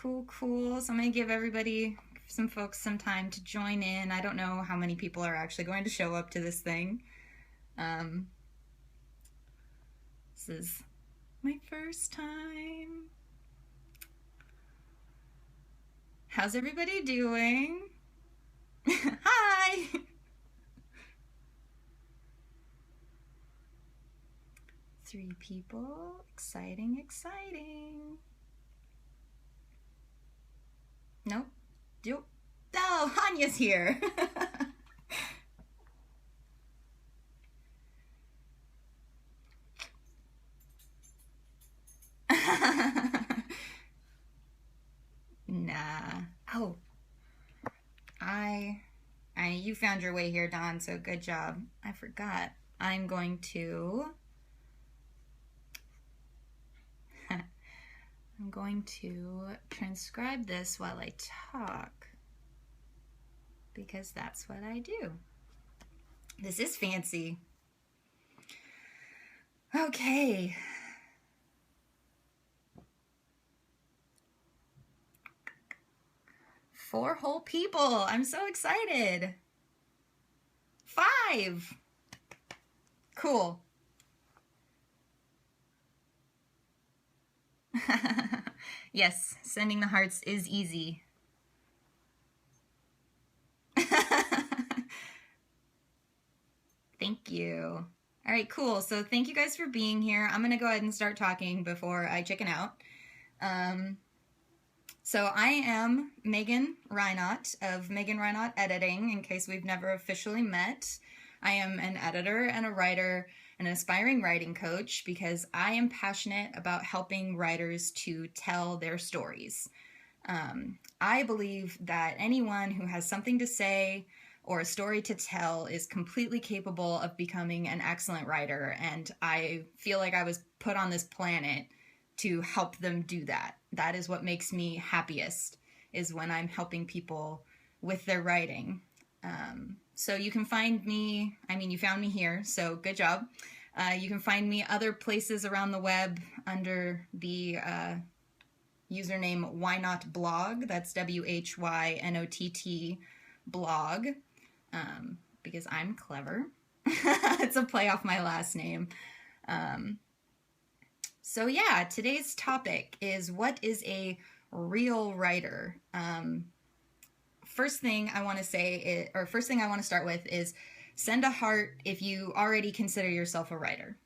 Cool, cool. So I'm going to give some folks some time to join in. I don't know how many people are actually going to show up to this thing. Um, this is my first time. How's everybody doing? Hi! 3 people. Exciting, exciting. Nope. Nope. Oh, Hanya's here. Nah. Oh, I, you found your way here, Don, so good job. I forgot. I'm going to, I'm going to transcribe this while I talk because that's what I do. This is fancy. Okay. Four whole people. I'm so excited. 5. Cool. Yes, sending the hearts is easy. Thank you. All right, cool. So thank you guys for being here. I'm going to go ahead and start talking before I chicken out. So I am Megan Reinott of Megan Reinott Editing, in case we've never officially met. I am an editor and a writer, an aspiring writing coach, because I am passionate about helping writers to tell their stories. I believe that anyone who has something to say or a story to tell is completely capable of becoming an excellent writer, and I feel like I was put on this planet to help them do that. That is what makes me happiest, is when I'm helping people with their writing. So you can find me, you found me here, so good job. You can find me other places around the web under the username Why Not Blog. That's WHYNOTT blog, because I'm clever. It's a play off my last name. So yeah, today's topic is, what is a real writer? First thing I want to start with is send a heart if you already consider yourself a writer.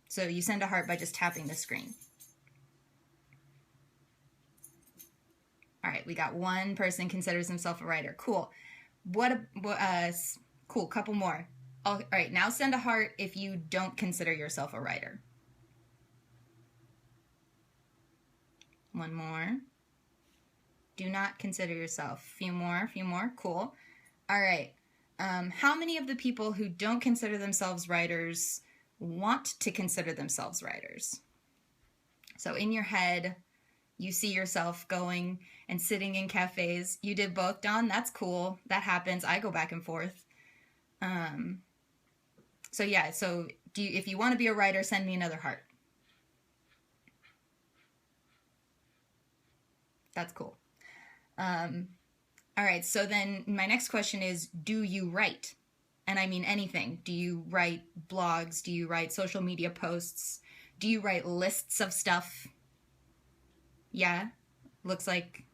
So you send a heart by just tapping the screen. All right, we got one person considers himself a writer. Cool. Cool, couple more. All right, now send a heart if you don't consider yourself a writer. One more. Do not consider yourself. Few more. Cool. All right. How many of the people who don't consider themselves writers want to consider themselves writers? So in your head, you see yourself going and sitting in cafes. You did both, Don. That's cool. That happens. I go back and forth. So yeah. So if you want to be a writer, send me another heart. That's cool. All right, so then my next question is, do you write? And I mean anything. Do you write blogs? Do you write social media posts? Do you write lists of stuff? Yeah, looks like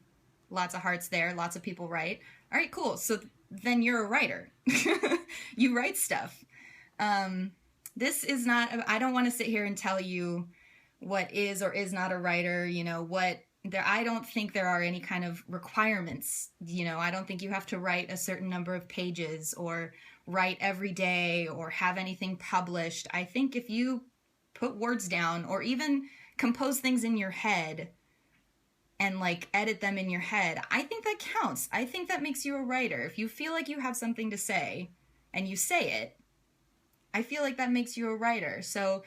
lots of hearts there. Lots of people write. All right, cool. So then you're a writer. You write stuff. This is not, I don't want to sit here and tell you what is or is not a writer, I don't think there are any kind of requirements. I don't think you have to write a certain number of pages or write every day or have anything published. I think if you put words down or even compose things in your head and edit them in your head, I think that counts. I think that makes you a writer. If you feel like you have something to say and you say it, I feel like that makes you a writer. So,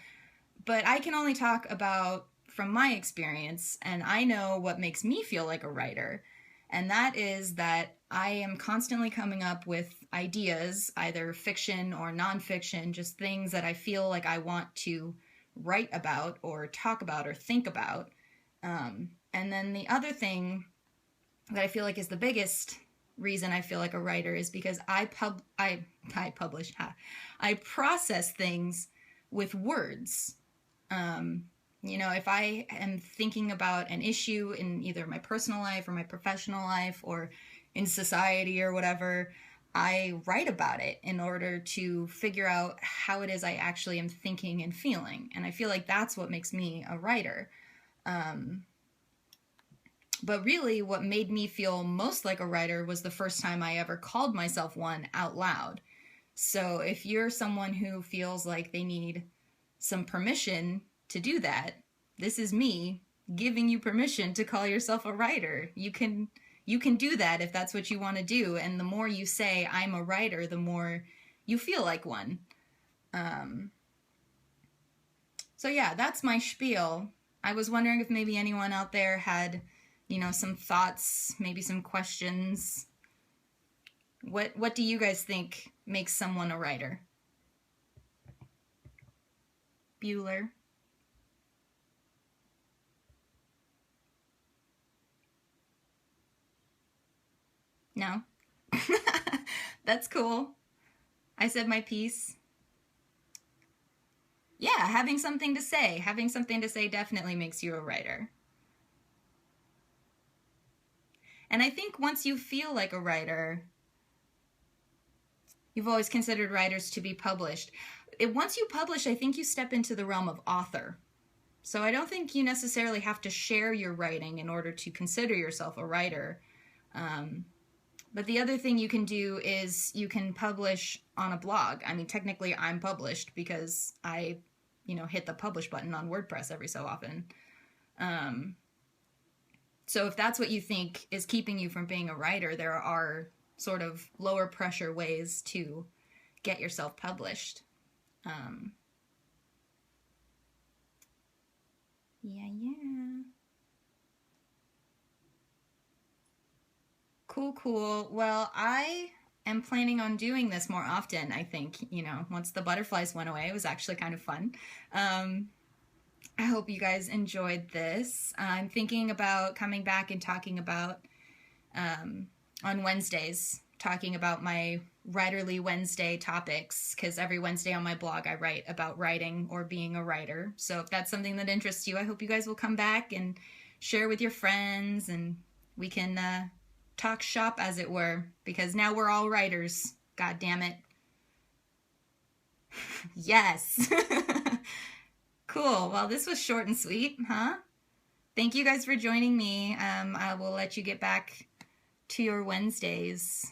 but I can only talk about from my experience, and I know what makes me feel like a writer, and that is that I am constantly coming up with ideas, either fiction or nonfiction, just things that I feel like I want to write about or talk about or think about. And then the other thing that I feel like is the biggest reason I feel like a writer is because I publish, I process things with words. If I am thinking about an issue in either my personal life or my professional life or in society or whatever, I write about it in order to figure out how it is I actually am thinking and feeling. And I feel like that's what makes me a writer. But really, what made me feel most like a writer was the first time I ever called myself one out loud. So if you're someone who feels like they need some permission to do that, this is me giving you permission to call yourself a writer. You can do that if that's what you want to do. And the more you say, I'm a writer, the more you feel like one. So yeah, that's my spiel. I was wondering if maybe anyone out there had, some thoughts, maybe some questions. What do you guys think makes someone a writer? Bueller? No? That's cool. I said my piece. Yeah, having something to say. Having something to say definitely makes you a writer. And I think once you feel like a writer, you've always considered writers to be published. Once you publish, I think you step into the realm of author. So I don't think you necessarily have to share your writing in order to consider yourself a writer. But the other thing you can do is you can publish on a blog. I mean, technically I'm published because I, hit the publish button on WordPress every so often. So if that's what you think is keeping you from being a writer, there are sort of lower pressure ways to get yourself published. Yeah. Cool. Well, I am planning on doing this more often, I think. Once the butterflies went away, it was actually kind of fun. I hope you guys enjoyed this. I'm thinking about coming back and talking about, on Wednesdays, talking about my Writerly Wednesday topics, because every Wednesday on my blog I write about writing or being a writer. So if that's something that interests you, I hope you guys will come back and share with your friends, and we can talk shop, as it were, because now we're all writers. God damn it. Yes. Cool. Well, this was short and sweet, huh? Thank you guys for joining me. I will let you get back to your Wednesdays.